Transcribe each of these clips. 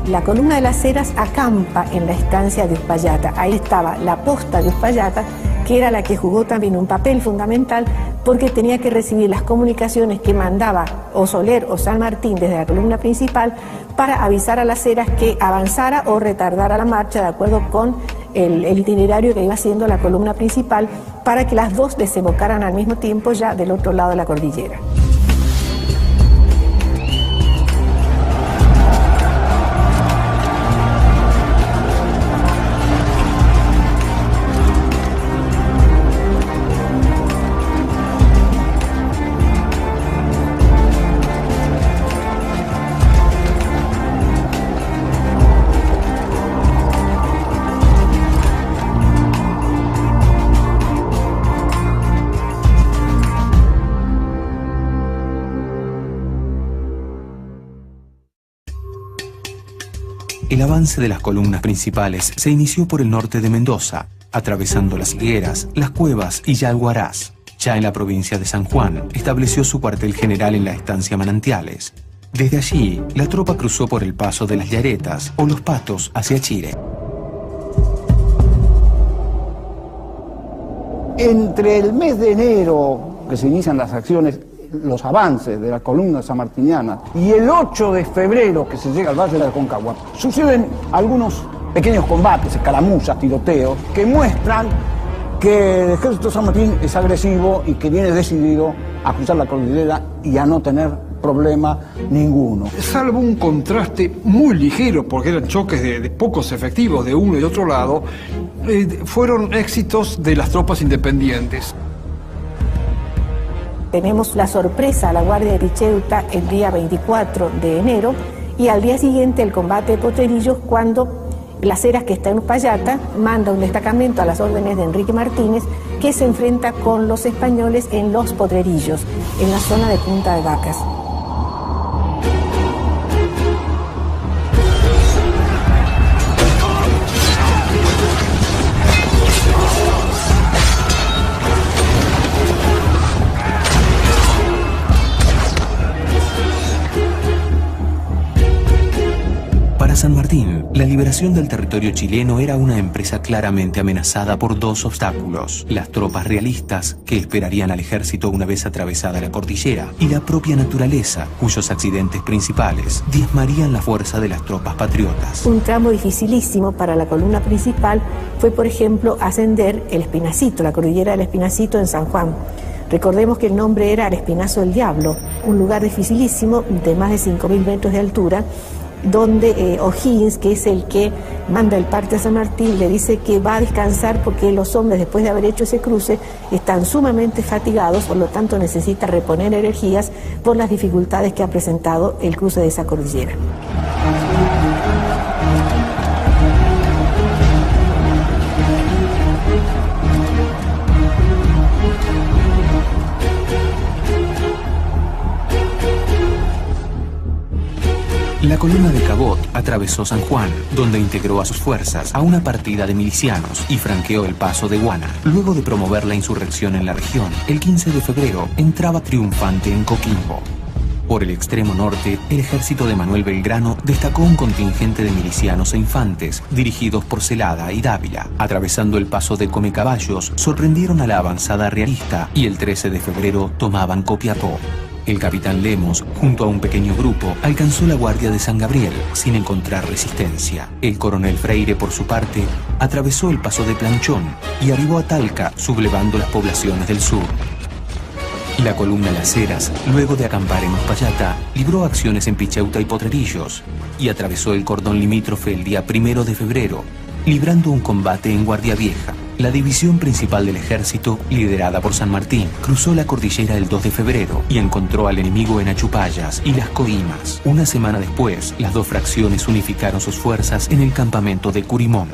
La columna de las Heras acampa en la estancia de Uspallata. Ahí estaba la posta de Uspallata, que era la que jugó también un papel fundamental porque tenía que recibir las comunicaciones que mandaba o Soler o San Martín desde la columna principal para avisar a las Heras que avanzara o retardara la marcha de acuerdo con el itinerario que iba haciendo la columna principal para que las dos desembocaran al mismo tiempo ya del otro lado de la cordillera. El avance de las columnas principales se inició por el norte de Mendoza, atravesando las higueras, las cuevas y Yalguarás. Ya en la provincia de San Juan, estableció su cuartel general en la estancia Manantiales. Desde allí, la tropa cruzó por el paso de las Yaretas o los Patos hacia Chile. Entre el mes de enero, que se inician las acciones, los avances de la columna sanmartiniana, y el 8 de febrero, que se llega al Valle de la Aconcagua, suceden algunos pequeños combates, escaramuzas, tiroteos, que muestran que el ejército de San Martín es agresivo y que viene decidido a cruzar la cordillera y a no tener problema ninguno. Salvo un contraste muy ligero, porque eran choques de pocos efectivos de uno y otro lado, fueron éxitos de las tropas independientes. Tenemos la sorpresa a la Guardia de Richeuta el día 24 de enero y al día siguiente el combate de Potrerillos cuando las Heras, que está en Uspallata, manda un destacamento a las órdenes de Enrique Martínez que se enfrenta con los españoles en Los Potrerillos, en la zona de Punta de Vacas. Para San Martín, la liberación del territorio chileno era una empresa claramente amenazada por dos obstáculos: las tropas realistas, que esperarían al ejército una vez atravesada la cordillera, y la propia naturaleza, cuyos accidentes principales diezmarían la fuerza de las tropas patriotas. Un tramo dificilísimo para la columna principal fue, por ejemplo, ascender el Espinacito, la cordillera del Espinacito en San Juan. Recordemos que el nombre era el Espinazo del Diablo, un lugar dificilísimo de más de 5.000 metros de altura, donde O'Higgins, que es el que manda el parte a San Martín, le dice que va a descansar porque los hombres, después de haber hecho ese cruce, están sumamente fatigados, por lo tanto necesita reponer energías por las dificultades que ha presentado el cruce de esa cordillera. La columna de Cabot atravesó San Juan, donde integró a sus fuerzas a una partida de milicianos y franqueó el paso de Guana. Luego de promover la insurrección en la región, el 15 de febrero entraba triunfante en Coquimbo. Por el extremo norte, el ejército de Manuel Belgrano destacó un contingente de milicianos e infantes, dirigidos por Celada y Dávila. Atravesando el paso de Comecaballos, sorprendieron a la avanzada realista y el 13 de febrero tomaban Copiapó. El capitán Lemos, junto a un pequeño grupo, alcanzó la guardia de San Gabriel sin encontrar resistencia. El coronel Freire, por su parte, atravesó el paso de Planchón y arribó a Talca, sublevando las poblaciones del sur. La columna Las Heras, luego de acampar en Uspallata, libró acciones en Picheuta y Potrerillos y atravesó el cordón limítrofe el día 1 de febrero, librando un combate en Guardia Vieja. La división principal del ejército, liderada por San Martín, cruzó la cordillera el 2 de febrero y encontró al enemigo en Achupallas y Las Coimas. Una semana después, las dos fracciones unificaron sus fuerzas en el campamento de Curimón.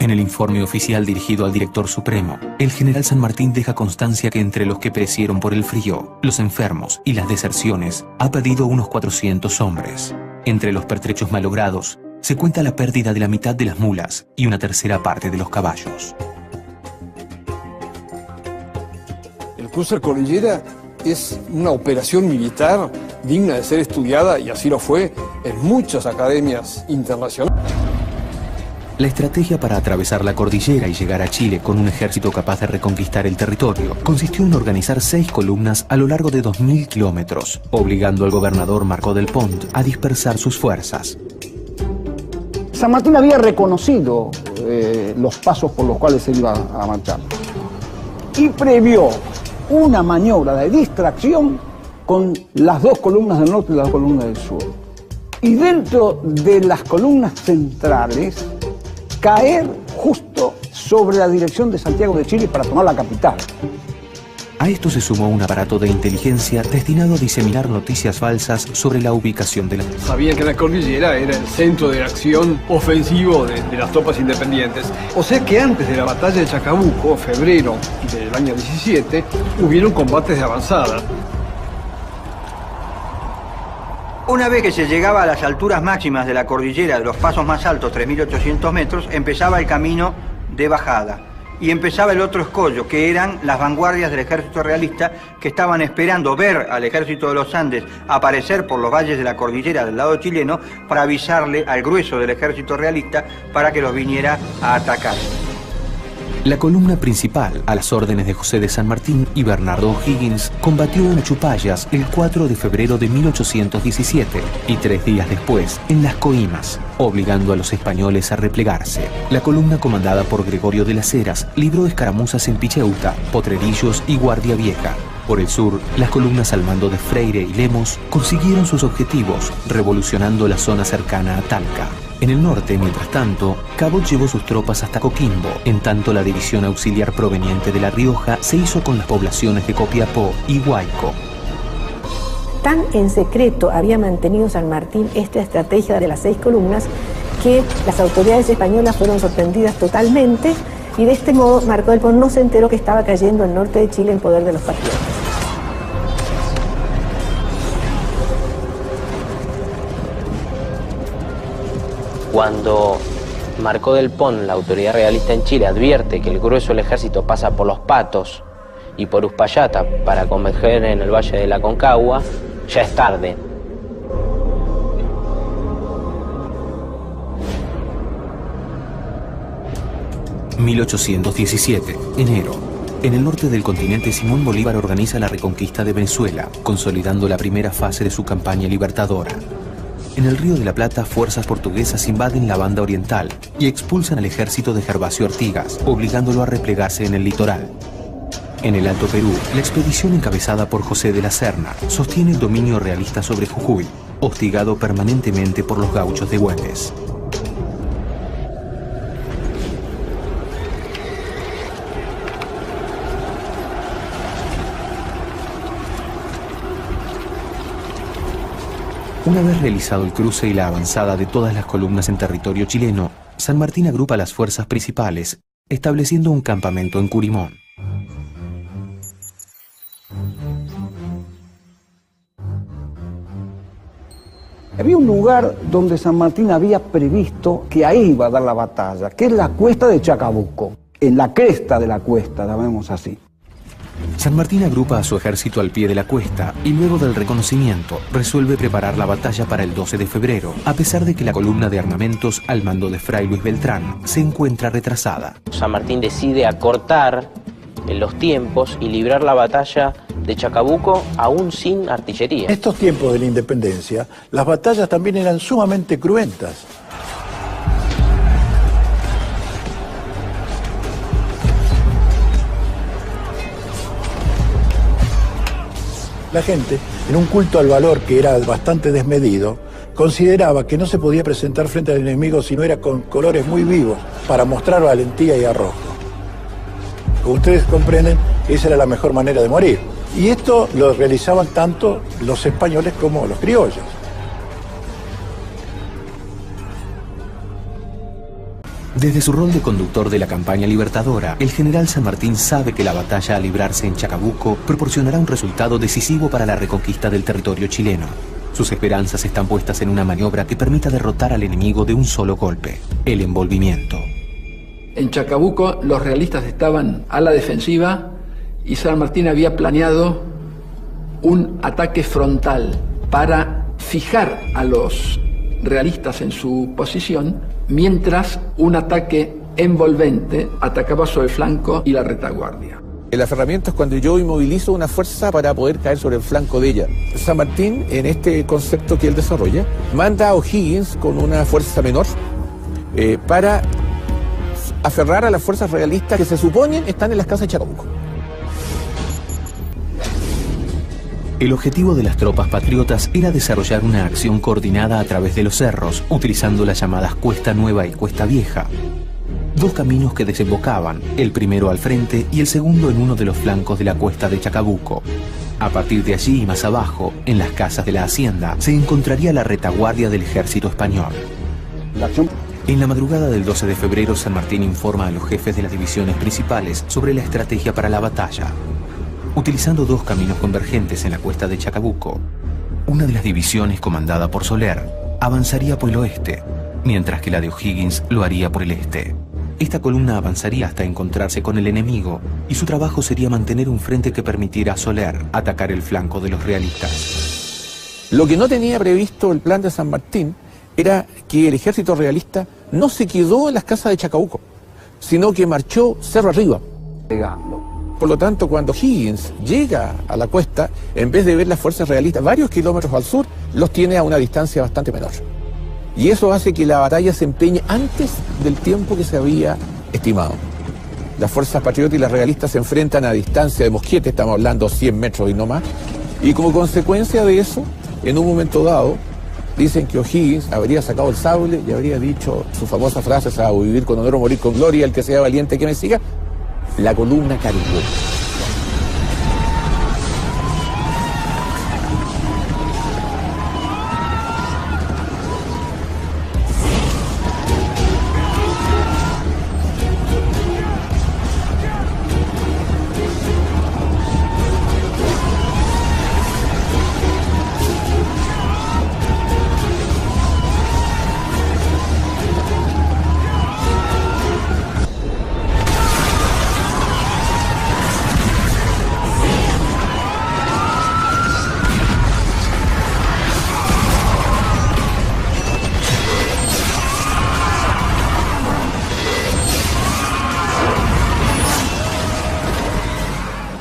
En el informe oficial dirigido al director supremo, el general San Martín deja constancia que entre los que perecieron por el frío, los enfermos y las deserciones, ha perdido unos 400 hombres. Entre los pertrechos malogrados, se cuenta la pérdida de la mitad de las mulas y una tercera parte de los caballos. El cruce de cordillera es una operación militar digna de ser estudiada, y así lo fue en muchas academias internacionales. La estrategia para atravesar la cordillera y llegar a Chile con un ejército capaz de reconquistar el territorio consistió en organizar 6 columnas a lo largo de 2000 kilómetros, obligando al gobernador Marcó del Pont a dispersar sus fuerzas. San Martín había reconocido los pasos por los cuales se iba a marchar y previó una maniobra de distracción con las 2 columnas del norte y las 2 columnas del sur. Y dentro de las columnas centrales, caer justo sobre la dirección de Santiago de Chile para tomar la capital. A esto se sumó un aparato de inteligencia destinado a diseminar noticias falsas sobre la ubicación de la... Sabían que la cordillera era el centro de acción ofensivo de las tropas independientes. O sea que antes de la batalla de Chacabuco, febrero del año 17, hubieron combates de avanzada. Una vez que se llegaba a las alturas máximas de la cordillera, de los pasos más altos, 3.800 metros, empezaba el camino de bajada. Y empezaba el otro escollo, que eran las vanguardias del ejército realista, que estaban esperando ver al ejército de los Andes aparecer por los valles de la cordillera del lado chileno para avisarle al grueso del ejército realista para que los viniera a atacar. La columna principal, a las órdenes de José de San Martín y Bernardo O'Higgins, combatió en Achupallas el 4 de febrero de 1817 y 3 días después en Las Coimas, obligando a los españoles a replegarse. La columna comandada por Gregorio de las Heras libró escaramuzas en Picheuta, Potrerillos y Guardia Vieja. Por el sur, las columnas al mando de Freire y Lemos consiguieron sus objetivos, revolucionando la zona cercana a Talca. En el norte, mientras tanto, Cabot llevó sus tropas hasta Coquimbo, en tanto la división auxiliar proveniente de La Rioja se hizo con las poblaciones de Copiapó y Huayco. Tan en secreto había mantenido San Martín esta estrategia de las 6 columnas que las autoridades españolas fueron sorprendidas totalmente y de este modo Marcó del Pont no se enteró que estaba cayendo el norte de Chile en poder de los patriotas. Cuando Marcó del Pont, la autoridad realista en Chile, advierte que el grueso del ejército pasa por Los Patos y por Uspallata para converger en el Valle de la Aconcagua, ya es tarde. ...1817, enero. En el norte del continente, Simón Bolívar organiza la reconquista de Venezuela, consolidando la primera fase de su campaña libertadora. En el Río de la Plata, fuerzas portuguesas invaden la banda oriental y expulsan al ejército de Gervasio Artigas, obligándolo a replegarse en el litoral. En el Alto Perú, la expedición encabezada por José de la Serna sostiene el dominio realista sobre Jujuy, hostigado permanentemente por los gauchos de Güemes. Una vez realizado el cruce y la avanzada de todas las columnas en territorio chileno, San Martín agrupa las fuerzas principales, estableciendo un campamento en Curimón. Había un lugar donde San Martín había previsto que ahí iba a dar la batalla, que es la cuesta de Chacabuco, en la cresta de la cuesta, llamemos así. San Martín agrupa a su ejército al pie de la cuesta y luego del reconocimiento resuelve preparar la batalla para el 12 de febrero, a pesar de que la columna de armamentos al mando de Fray Luis Beltrán se encuentra retrasada. San Martín decide acortar los tiempos y librar la batalla de Chacabuco aún sin artillería. En estos tiempos de la independencia, las batallas también eran sumamente cruentas. La gente, en un culto al valor que era bastante desmedido, consideraba que no se podía presentar frente al enemigo si no era con colores muy vivos, para mostrar valentía y arrojo. Como ustedes comprenden, esa era la mejor manera de morir. Y esto lo realizaban tanto los españoles como los criollos. Desde su rol de conductor de la campaña libertadora, el general San Martín sabe que la batalla a librarse en Chacabuco proporcionará un resultado decisivo para la reconquista del territorio chileno. Sus esperanzas están puestas en una maniobra que permita derrotar al enemigo de un solo golpe, el envolvimiento. En Chacabuco los realistas estaban a la defensiva y San Martín había planeado un ataque frontal para fijar a los realistas en su posición, mientras un ataque envolvente atacaba sobre el flanco y la retaguardia. El aferramiento es cuando yo inmovilizo una fuerza para poder caer sobre el flanco de ella. San Martín, en este concepto que él desarrolla, manda a O'Higgins con una fuerza menor para aferrar a las fuerzas realistas que se suponen están en las casas de Chacabuco. El objetivo de las tropas patriotas era desarrollar una acción coordinada a través de los cerros, utilizando las llamadas Cuesta Nueva y Cuesta Vieja. Dos caminos que desembocaban, el primero al frente y el segundo en uno de los flancos de la cuesta de Chacabuco. A partir de allí y más abajo, en las casas de la hacienda, se encontraría la retaguardia del ejército español. En la madrugada del 12 de febrero, San Martín informa a los jefes de las divisiones principales sobre la estrategia para la batalla. Utilizando dos caminos convergentes en la cuesta de Chacabuco, una de las divisiones, comandada por Soler, avanzaría por el oeste, mientras que la de O'Higgins lo haría por el este. Esta columna avanzaría hasta encontrarse con el enemigo y su trabajo sería mantener un frente que permitiera a Soler atacar el flanco de los realistas. Lo que no tenía previsto el plan de San Martín era que el ejército realista no se quedó en las casas de Chacabuco, sino que marchó cerro arriba. Por lo tanto, cuando Higgins llega a la cuesta, en vez de ver las fuerzas realistas varios kilómetros al sur, los tiene a una distancia bastante menor. Y eso hace que la batalla se empeñe antes del tiempo que se había estimado. Las fuerzas patriotas y las realistas se enfrentan a distancia de mosquete, estamos hablando 100 metros y no más, y como consecuencia de eso, en un momento dado, dicen que O'Higgins habría sacado el sable y habría dicho su famosa frase: "Sábado vivir con honor o morir con gloria, el que sea valiente que me siga". La columna cargó.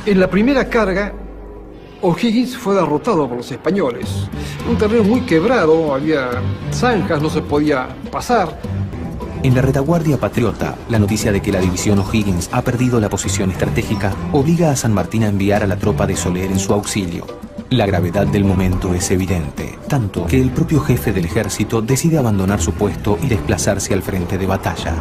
En la primera carga, O'Higgins fue derrotado por los españoles. Un terreno muy quebrado, había zanjas, no se podía pasar. En la retaguardia patriota, la noticia de que la división O'Higgins ha perdido la posición estratégica obliga a San Martín a enviar a la tropa de Soler en su auxilio. La gravedad del momento es evidente, tanto que el propio jefe del ejército decide abandonar su puesto y desplazarse al frente de batalla.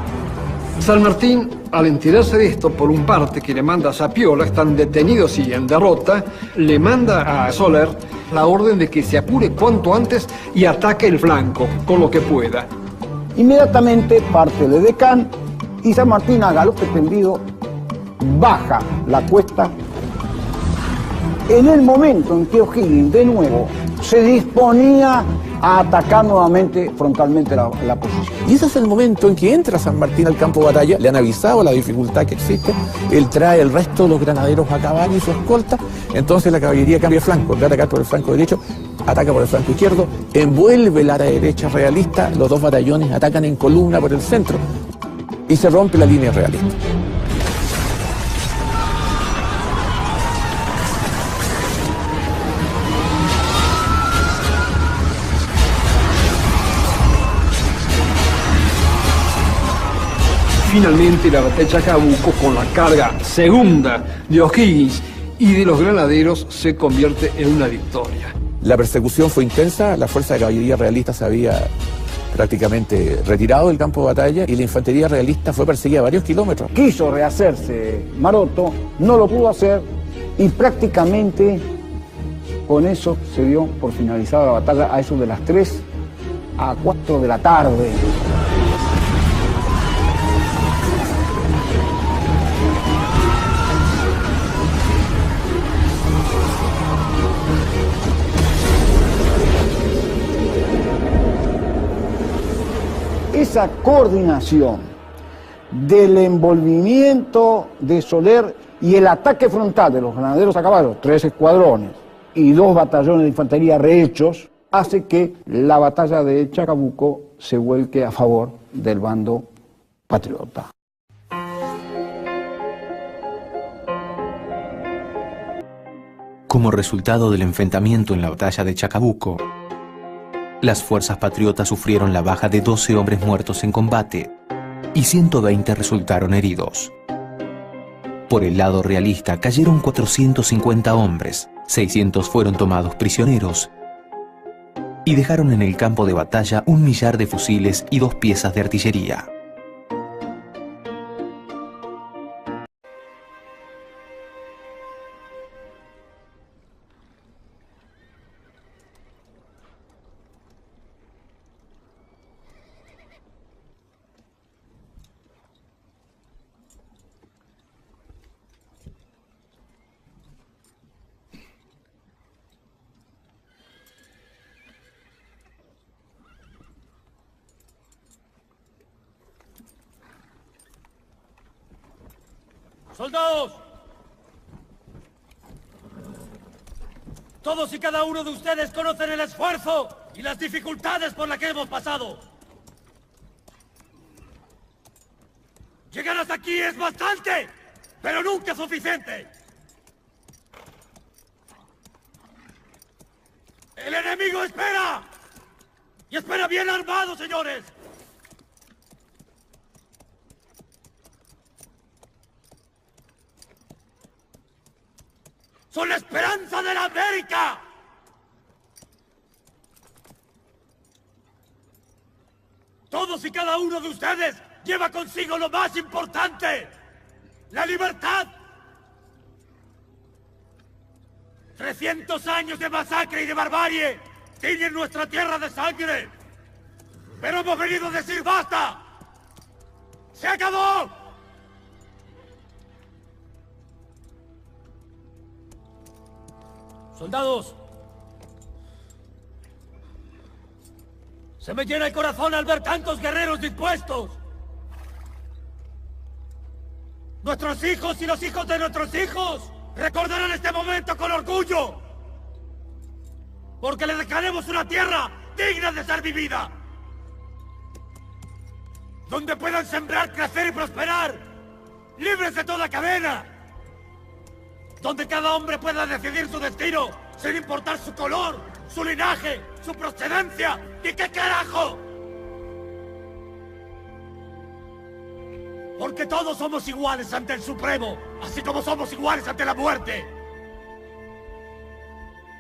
San Martín, al enterarse de esto, por un parte que le manda a Sapiola, están detenidos y en derrota, le manda a Soler la orden de que se apure cuanto antes y ataque el flanco con lo que pueda. Inmediatamente parte de Decán y San Martín, a galope tendido, baja la cuesta. En el momento en que O'Higgins de nuevo se disponía a atacar nuevamente frontalmente la posición. Y ese es el momento en que entra San Martín al campo de batalla. Le han avisado la dificultad que existe. Él trae el resto de los granaderos a caballo y su escolta. Entonces la caballería cambia de flanco. En vez de atacar por el flanco derecho, ataca por el flanco izquierdo. Envuelve el área derecha realista. Los dos batallones atacan en columna por el centro. Y se rompe la línea realista. Finalmente, la batalla de Chacabuco, con la carga segunda de O'Higgins y de los granaderos, se convierte en una victoria. La persecución fue intensa, la fuerza de caballería realista se había prácticamente retirado del campo de batalla y la infantería realista fue perseguida a varios kilómetros. Quiso rehacerse Maroto, no lo pudo hacer y prácticamente con eso se dio por finalizada la batalla a eso de las 3 a 4 de la tarde. Esa coordinación del envolvimiento de Soler y el ataque frontal de los granaderos a caballo, 3 escuadrones, y 2 batallones de infantería rehechos, hace que la batalla de Chacabuco se vuelque a favor del bando patriota. Como resultado del enfrentamiento en la batalla de Chacabuco, las fuerzas patriotas sufrieron la baja de 12 hombres muertos en combate y 120 resultaron heridos. Por el lado realista cayeron 450 hombres, 600 fueron tomados prisioneros y dejaron en el campo de batalla 1 millar de fusiles y 2 piezas de artillería. ¡Soldados! Todos y cada uno de ustedes conocen el esfuerzo y las dificultades por las que hemos pasado. Llegar hasta aquí es bastante, pero nunca suficiente. ¡El enemigo espera! ¡Y espera bien armado, señores! ¡Son la esperanza de la América! Todos y cada uno de ustedes lleva consigo lo más importante: la libertad. 300 años de masacre y de barbarie tiñen nuestra tierra de sangre. Pero hemos venido a decir ¡basta! ¡Se acabó! ¡Soldados! Se me llena el corazón al ver tantos guerreros dispuestos. Nuestros hijos y los hijos de nuestros hijos recordarán este momento con orgullo. Porque les dejaremos una tierra digna de ser vivida. Donde puedan sembrar, crecer y prosperar, libres de toda cadena. Donde cada hombre pueda decidir su destino, sin importar su color, su linaje, su procedencia, ni qué carajo. Porque todos somos iguales ante el Supremo, así como somos iguales ante la muerte.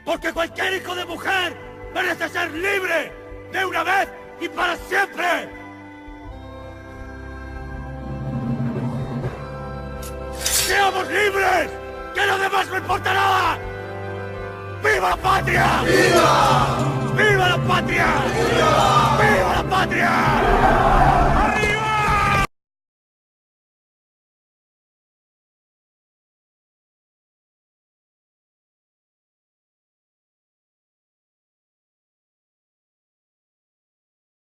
Porque cualquier hijo de mujer merece ser libre, de una vez y para siempre. ¡Seamos libres! ¡Que lo demás no importa nada! ¡Viva la patria! ¡Viva!